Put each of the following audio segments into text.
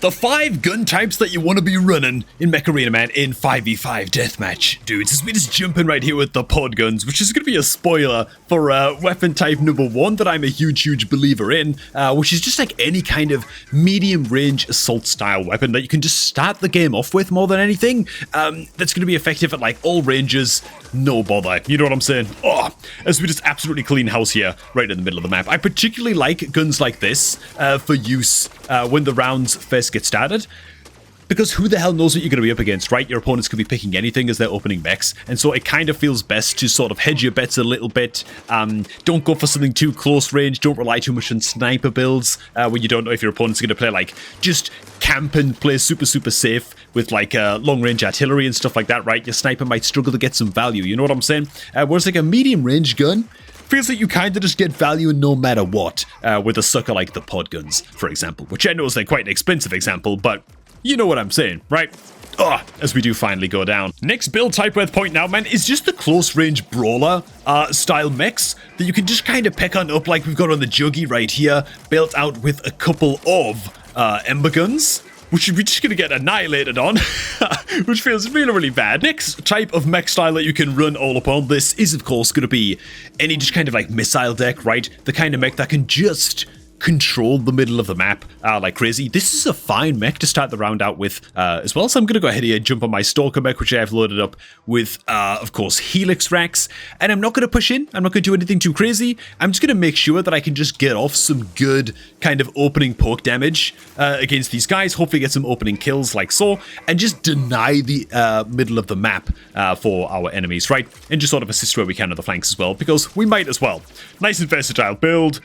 The 5 gun types that you want to be running in Mech Arena, man, in 5v5 deathmatch. Dudes, as we just jump in right here with the pod guns, which is going to be a spoiler for weapon type number 1 that I'm a huge believer in, which is just like any kind of medium range assault style weapon that you can just start the game off with more than anything. That's going to be effective at like all ranges, no bother. You know what I'm saying? Oh, as we just absolutely clean house here, right in the middle of the map. I particularly like guns like this for use when the rounds first get started, because who the hell knows what you're going to be up against, right? Your opponents could be picking anything as they're opening mechs, and so it kind of feels best to sort of hedge your bets a little bit. Don't go for something too close range. Don't rely too much on sniper builds when you don't know if your opponent's going to play like just camp and play super safe with like long range artillery and stuff like that, right? Your sniper might struggle to get some value, you know what I'm saying? Whereas like a medium range gun feels like you kind of just get value no matter what, with a sucker like the pod guns, for example, which I know is like quite an expensive example, but you know what I'm saying, right? As we do finally go down. Next build type worth pointing out, man, is just the close range brawler style mechs that you can just kind of pick on up, like we've got on the Juggy right here, built out with a couple of Ember guns, which we're just going to get annihilated on, which feels really bad. Next type of mech style that you can run all upon this is, of course, going to be any just kind of like missile deck, right? The kind of mech that can just control the middle of the map like crazy. This is a fine mech to start the round out with as well, so I'm going to go ahead here and jump on my Stalker mech, which I have loaded up with, of course, Helix racks, and I'm not going to push in. I'm not going to do anything too crazy. I'm just going to make sure that I can just get off some good kind of opening poke damage against these guys, hopefully get some opening kills like so, and just deny the middle of the map for our enemies, right? And just sort of assist where we can on the flanks as well, because we might as well. Nice and versatile build.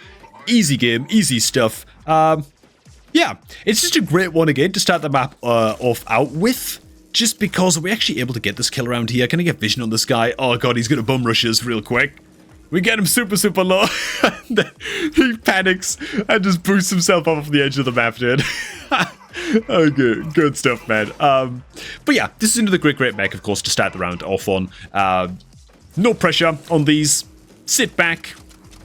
Easy game, easy stuff. Yeah, it's just a great one again to start the map off out with, just because we're actually able to get this kill around here. Can I get vision on this guy? Oh god, he's gonna bum rush us real quick. We get him super low, and then he panics and just boosts himself off the edge of the map, dude. Okay, good stuff, man. But yeah, this is another great mech, of course, to start the round off on. No pressure on these. Sit back,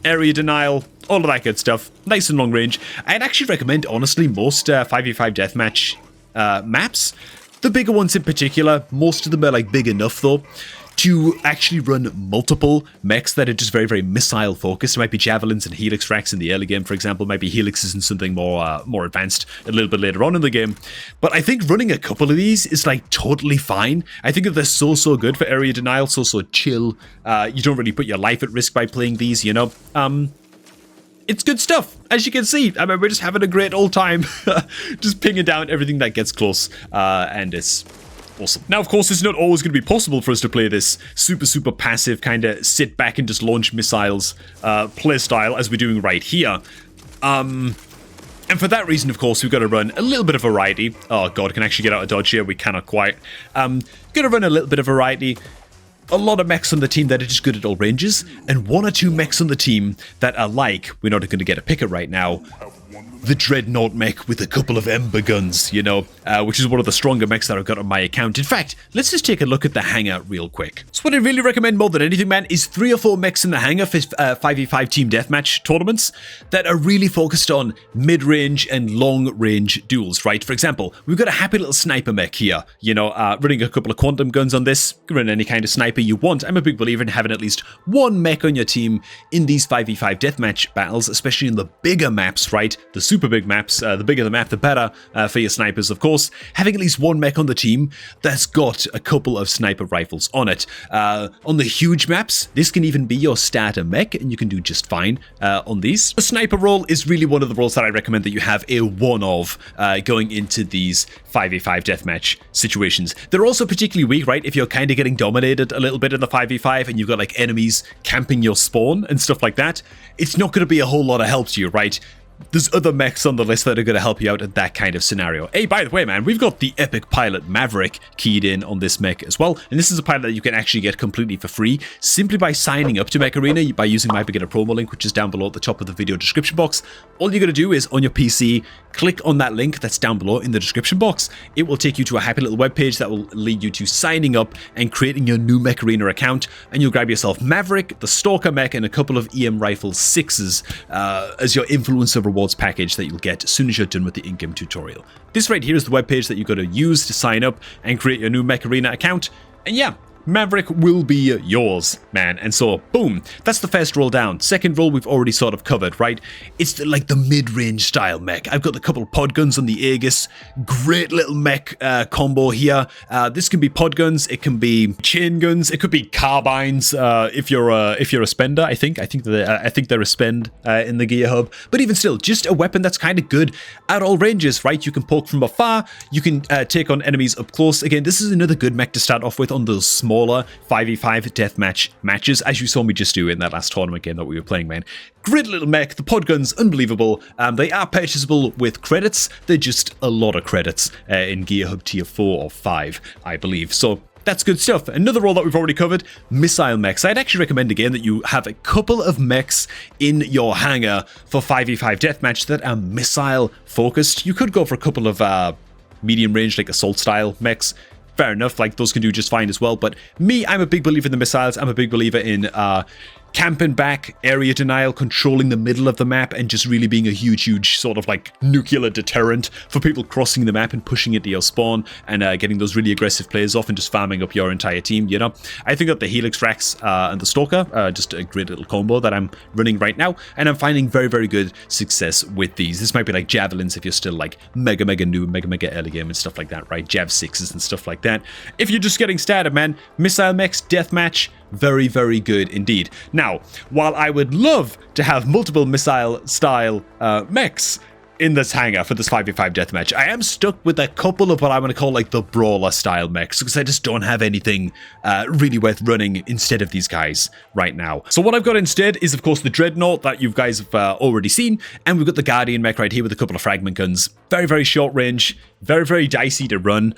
area denial, all of that good stuff. Nice and long range. I'd actually recommend, honestly, most 5v5 deathmatch maps. The bigger ones in particular, most of them are like big enough though, to actually run multiple mechs that are just very missile focused. It might be javelins and helix racks in the early game, for example. Maybe helixes and something more advanced a little bit later on in the game. But I think running a couple of these is like totally fine. I think that they're so good for area denial, so chill. You don't really put your life at risk by playing these, you know. It's good stuff, as you can see. I mean, we're just having a great old time, just pinging down everything that gets close, and it's awesome. Now, of course, it's not always going to be possible for us to play this super passive kind of sit back and just launch missiles play style as we're doing right here. And for that reason, of course, we've got to run a little bit of variety. Oh god, can I actually get out of dodge here? We cannot quite. Gonna run a little bit of variety. A lot of mechs on the team that are just good at all ranges, and 1 or 2 mechs on the team that are like, we're not going to get a picker right now, the Dreadnought mech with a couple of Ember guns, you know, which is one of the stronger mechs that I've got on my account. In fact, let's just take a look at the hangar real quick. So what I really recommend more than anything, man, is 3 or 4 mechs in the hangar for 5v5 team deathmatch tournaments that are really focused on mid-range and long-range duels, right? For example, we've got a happy little sniper mech here, you know, running a couple of quantum guns on this. You can run any kind of sniper you want. I'm a big believer in having at least 1 mech on your team in these 5v5 deathmatch battles, especially in the bigger maps, right? The super big maps, the bigger the map, the better for your snipers, of course. Having at least 1 mech on the team that's got a couple of sniper rifles on it. On the huge maps, this can even be your starter mech, and you can do just fine on these. The sniper role is really one of the roles that I recommend that you have a one of going into these 5v5 deathmatch situations. They're also particularly weak, right? If you're kind of getting dominated a little bit in the 5v5 and you've got like enemies camping your spawn and stuff like that, it's not going to be a whole lot of help to you, right? There's other mechs on the list that are going to help you out in that kind of scenario. Hey, by the way, man, we've got the Epic Pilot Maverick keyed in on this mech as well. And this is a pilot that you can actually get completely for free simply by signing up to Mech Arena by using my beginner promo link, which is down below at the top of the video description box. All you're going to do is on your PC, click on that link that's down below in the description box. It will take you to a happy little webpage that will lead you to signing up and creating your new Mech Arena account. And you'll grab yourself Maverick, the Stalker mech, and a couple of EM Rifle 6s as your influencer rewards package that you'll get as soon as you're done with the in-game tutorial. This right here is the webpage that you've got to use to sign up and create your new Mech Arena account. And yeah, Maverick will be yours, man. And so, boom, that's the first roll down. Second roll we've already sort of covered, right? It's the mid-range style mech. I've got a couple of pod guns on the Aegis. Great little mech combo here. This can be pod guns, it can be chain guns, it could be carbines if you're a spender. I think they're a spend in the gear hub. But even still, just a weapon that's kind of good at all ranges, right? You can poke from afar, you can take on enemies up close. Again, this is another good mech to start off with on those smaller 5v5 deathmatch matches, as you saw me just do in that last tournament game that we were playing, man. Great little mech, the pod gun's unbelievable. They are purchasable with credits. They're just a lot of credits in Gear Hub Tier 4 or 5, I believe. So that's good stuff. Another role that we've already covered, missile mechs. I'd actually recommend again that you have a couple of mechs in your hangar for 5v5 deathmatch that are missile focused. You could go for a couple of medium range, like assault style mechs. Fair enough, like those can do just fine as well. But me, I'm a big believer in the missiles. I'm a big believer in camping back, area denial, controlling the middle of the map, and just really being a huge sort of like nuclear deterrent for people crossing the map and pushing it to your spawn and getting those really aggressive players off and just farming up your entire team, you know? I think that the Helix Rax and the Stalker are just a great little combo that I'm running right now, and I'm finding very good success with these. This might be like Javelins if you're still like mega new, mega early game and stuff like that, right? Jav 6s and stuff like that. If you're just getting started, man, missile mechs, deathmatch, very good indeed. Now, while I would love to have multiple missile style mechs in this hangar for this 5v5 deathmatch, I am stuck with a couple of what I want to call like the brawler style mechs, because I just don't have anything really worth running instead of these guys right now. So what I've got instead is of course the Dreadnought that you guys have already seen, and we've got the Guardian mech right here with a couple of fragment guns. Very short range, very dicey to run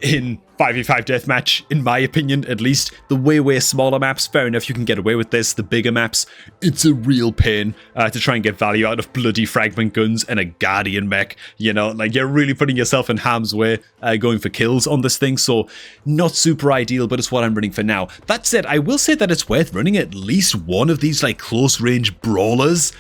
in 5v5 deathmatch, in my opinion at least. The way smaller maps, fair enough, you can get away with this. The bigger maps, it's a real pain to try and get value out of bloody fragment guns and a Guardian mech, you know, like you're really putting yourself in harm's way going for kills on this thing, so not super ideal, but it's what I'm running for now. That said, I will say that it's worth running at least one of these like close range brawlers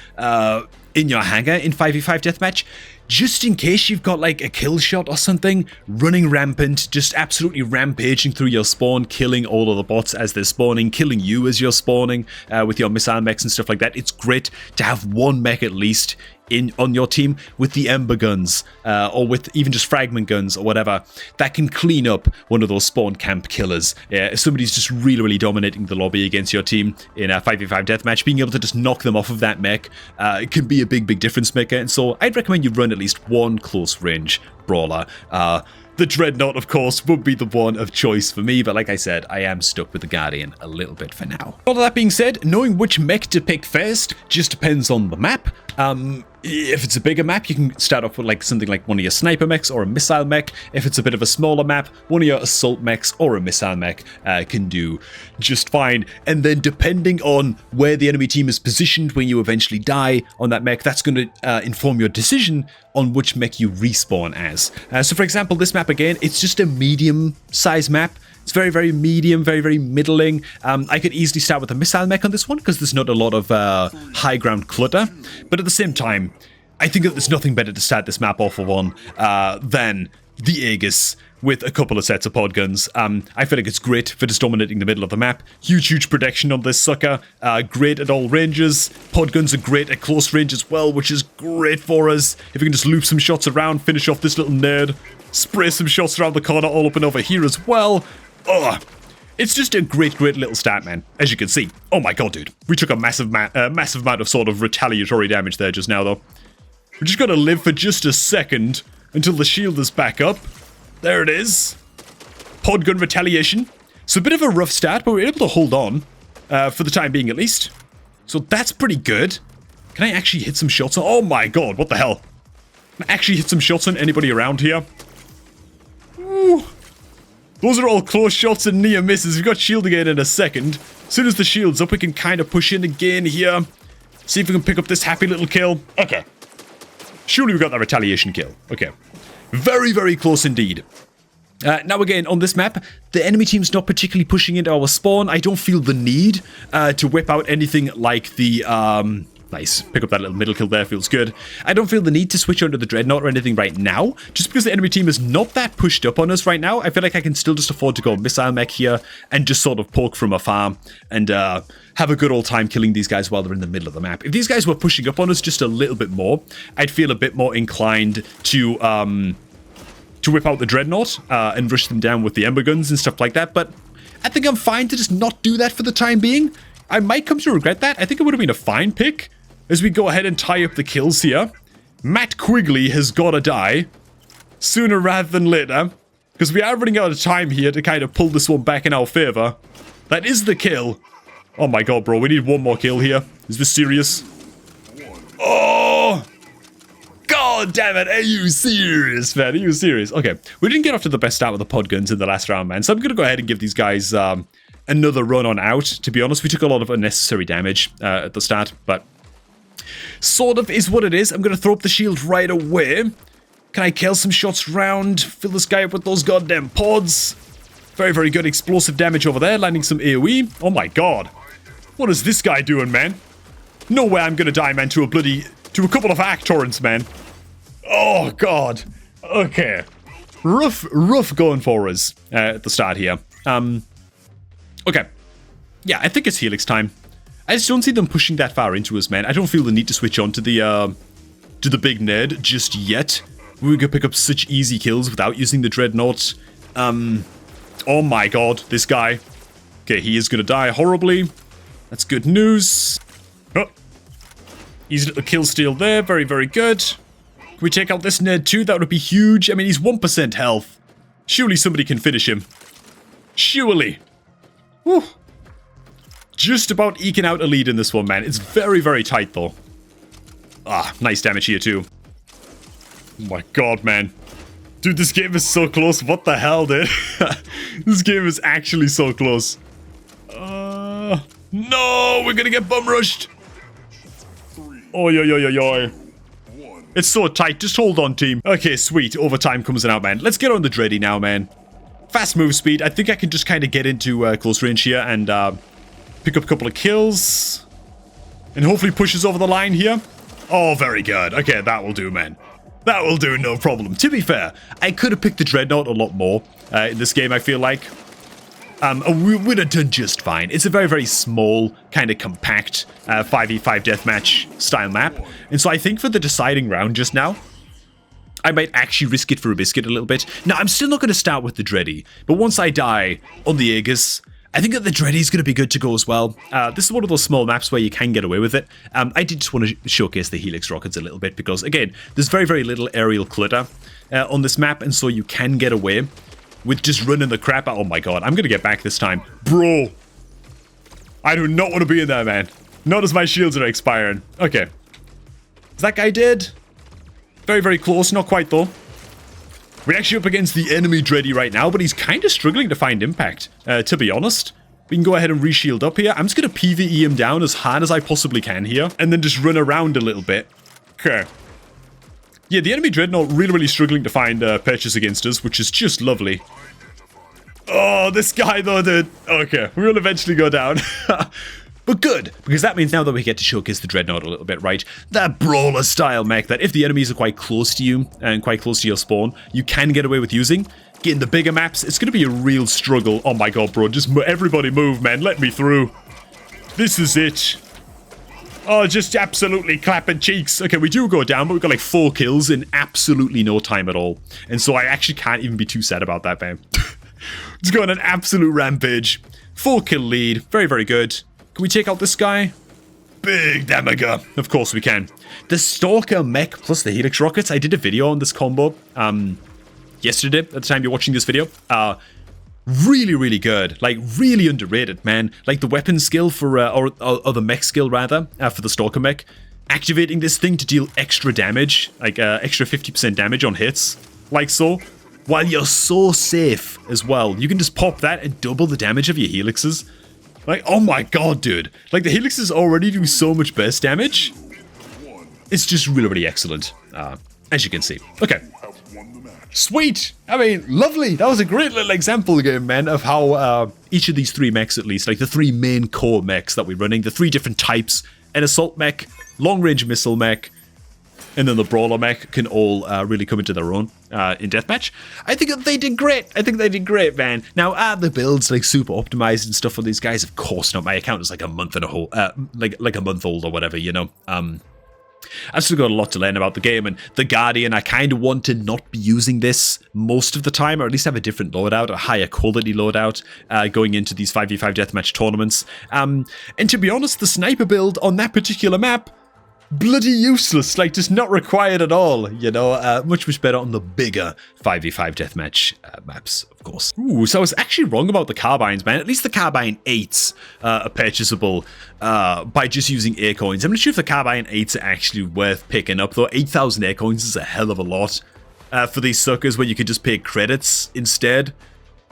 in your hangar in 5v5 deathmatch, just in case you've got like a kill shot or something running rampant, just absolutely rampaging through your spawn, killing all of the bots as they're spawning, killing you as you're spawning with your missile mechs and stuff like that. It's great to have one mech at least on your team with the Ember guns or with even just fragment guns or whatever that can clean up one of those spawn camp killers. If somebody's just really dominating the lobby against your team in a 5v5 deathmatch, being able to just knock them off of that mech it can be a big difference maker. And so I'd recommend you run at least one close range brawler. The Dreadnought, of course, would be the one of choice for me, but like I said, I am stuck with the Guardian a little bit for now. All of that being said, knowing which mech to pick first just depends on the map. If it's a bigger map, you can start off with like something like one of your sniper mechs or a missile mech. If it's a bit of a smaller map, one of your assault mechs or a missile mech can do just fine. And then depending on where the enemy team is positioned when you eventually die on that mech, that's going to inform your decision on which mech you respawn as. So for example, this map again, it's just a medium size map. It's very medium, very middling. I could easily start with a missile mech on this one because there's not a lot of high ground clutter. But at the same time, I think that there's nothing better to start this map off of on than the Aegis with a couple of sets of pod guns. I feel like it's great for just dominating the middle of the map. Huge protection on this sucker. Great at all ranges. Pod guns are great at close range as well, which is great for us. If we can just loop some shots around, finish off this little nerd, spray some shots around the corner, all up and over here as well. Oh, it's just a great little stat, man, as you can see. Oh my god, dude. We took a massive amount of sort of retaliatory damage there just now, though. We're just gonna live for just a second until the shield is back up. There it is. Pod gun retaliation. It's a bit of a rough start, but we're able to hold on, for the time being at least. So that's pretty good. Can I actually hit some shots on... Oh my god, what the hell? Can I actually hit some shots on anybody around here? Ooh. Those are all close shots and near misses. We've got shield again in a second. As soon as the shield's up, we can kind of push in again here. See if we can pick up this happy little kill. Okay. Surely we got that retaliation kill. Okay. Very close indeed. Now again, on this map, the enemy team's not particularly pushing into our spawn. I don't feel the need to whip out anything like the Nice. Pick up that little middle kill there. Feels good. I don't feel the need to switch onto the Dreadnought or anything right now. Just because the enemy team is not that pushed up on us right now, I feel like I can still just afford to go Missile Mech here and just sort of poke from afar and have a good old time killing these guys while they're in the middle of the map. If these guys were pushing up on us just a little bit more, I'd feel a bit more inclined to whip out the Dreadnought and rush them down with the Ember Guns and stuff like that. But I think I'm fine to just not do that for the time being. I might come to regret that. I think it would have been a fine pick. As we go ahead and tie up the kills here, Matt Quigley has got to die sooner rather than later, because we are running out of time here to kind of pull this one back in our favor. That is the kill. Oh my god, bro, we need one more kill here. Is this serious? Oh! God damn it, are you serious, man? Are you serious? Okay, we didn't get off to the best start with the pod guns in the last round, man, so I'm going to go ahead and give these guys another run on out. To be honest, we took a lot of unnecessary damage at the start, but sort of is what it is. I'm going to throw up the shield right away. Can I kill some shots round? Fill this guy up with those goddamn pods. Very, very good explosive damage over there. Landing some AoE. Oh my god. What is this guy doing, man? No way I'm going to die, man, to a couple of arc torrents, man. Oh god. Okay. Rough going for us at the start here. Okay. Yeah, I think it's Helix time. I just don't see them pushing that far into us, man. I don't feel the need to switch on to the big nerd just yet. We could pick up such easy kills without using the Dreadnought. Oh my god, this guy. Okay, he is gonna die horribly. That's good news. Oh. Easy little kill steal there. Very, very good. Can we take out this nerd too? That would be huge. I mean, he's 1% health. Surely somebody can finish him. Surely. Whew. Just about eking out a lead in this one, man. It's very, very tight, though. Ah, nice damage here, too. Oh my god, man. Dude, this game is so close. What the hell, dude? This game is actually so close. No! We're gonna get bum rushed! Oh, yo. It's so tight. Just hold on, team. Okay, sweet. Overtime comes out, man. Let's get on the Dready now, man. Fast move speed. I think I can just kind of get into close range here and pick up a couple of kills. And hopefully pushes over the line here. Oh, very good. Okay, that will do, man. That will do, no problem. To be fair, I could have picked the Dreadnought a lot more in this game, I feel like. We would have done just fine. It's a very, very small, kind of compact 5v5 deathmatch style map. And so I think for the deciding round just now, I might actually risk it for a biscuit a little bit. Now, I'm still not going to start with the Dready, but once I die on the Aegis, I think that the Dready is going to be good to go as well. This is one of those small maps where you can get away with it. I did just want to showcase the Helix rockets a little bit because, again, there's very, very little aerial clutter on this map, and so you can get away with just running the crap out. Oh my god, I'm going to get back this time. Bro, I do not want to be in there, man. Not as my shields are expiring. Okay. Is that guy dead? Very, very close. Not quite, though. We're actually up against the enemy Dready right now, but he's kind of struggling to find impact, to be honest. We can go ahead and reshield up here. I'm just going to PvE him down as hard as I possibly can here, and then just run around a little bit. Okay. Yeah, the enemy Dreadnought really, really struggling to find purchase against us, which is just lovely. Oh, this guy, though, dude. Okay, we will eventually go down. But good, because that means now that we get to showcase the Dreadnought a little bit, right? That brawler-style mech that if the enemies are quite close to you and quite close to your spawn, you can get away with using. Getting the bigger maps, it's going to be a real struggle. Oh my god, bro, just everybody move, man. Let me through. This is it. Oh, just absolutely clapping cheeks. Okay, we do go down, but we've got like 4 kills in absolutely no time at all. And so I actually can't even be too sad about that, man. Let's go on an absolute rampage. 4 kill lead. Very, very good. Can we take out this guy? Big damager. Of course we can. The Stalker mech plus the Helix rockets. I did a video on this combo yesterday at the time you're watching this video. Really, really good. Like, really underrated, man. Like, the weapon skill for, or the mech skill, rather, for the Stalker mech. Activating this thing to deal extra damage, like, extra 50% damage on hits, like so. While you're so safe as well. You can just pop that and double the damage of your Helixes. Like, oh my god, dude. Like, the Helixes already do so much burst damage. It's just really, really excellent, as you can see. Okay. Sweet! I mean, lovely! That was a great little example game, man, of how each of these 3 mechs, at least, like the 3 main core mechs that we're running, the 3 different types an assault mech, long-range missile mech, and then the brawler mech can all really come into their own in deathmatch. I think they did great. I think they did great, man. Now, are the builds like super optimized and stuff for these guys? Of course not. My account is like a month and a whole, like a month old or whatever, you know. I've still got a lot to learn about the game, and the Guardian, I kind of want to not be using this most of the time, or at least have a different loadout, a higher quality loadout, going into these 5v5 deathmatch tournaments. And to be honest, the sniper build on that particular map, bloody useless, like just not required at all, you know, much better on the bigger 5v5 deathmatch maps, of course. Ooh, so I was actually wrong about the carbines, man. At least the carbine 8s are purchasable by just using air coins. I'm not sure if the carbine 8s are actually worth picking up, though. 8,000 air coins is a hell of a lot for these suckers where you could just pay credits instead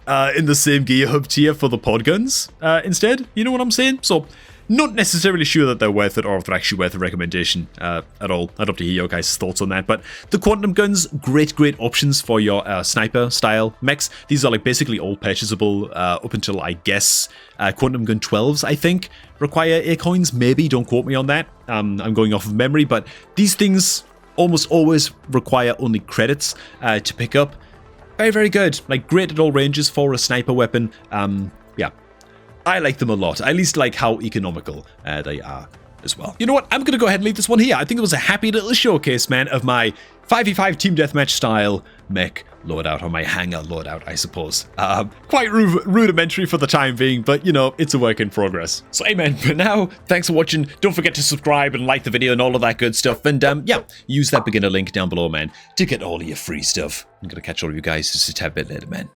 in the same gear hub tier for the pod guns instead. You know what I'm saying? So, not necessarily sure that they're worth it or if they're actually worth a recommendation at all. I'd love to hear your guys' thoughts on that. But the quantum guns, great options for your sniper style mechs. These are like basically all purchasable up until, I guess, quantum gun 12s, I think, require air coins. Maybe, don't quote me on that. I'm going off of memory, but these things almost always require only credits to pick up. Very, very good. Like, great at all ranges for a sniper weapon. Yeah. I like them a lot. I at least like how economical they are as well. You know what? I'm going to go ahead and leave this one here. I think it was a happy little showcase, man, of my 5v5 team deathmatch style mech loadout, or my hangar loadout, I suppose. Quite rudimentary for the time being, but, you know, it's a work in progress. So, hey, man, for now, thanks for watching. Don't forget to subscribe and like the video and all of that good stuff. And, yeah, use that beginner link down below, man, to get all of your free stuff. I'm going to catch all of you guys just a tad bit later, man.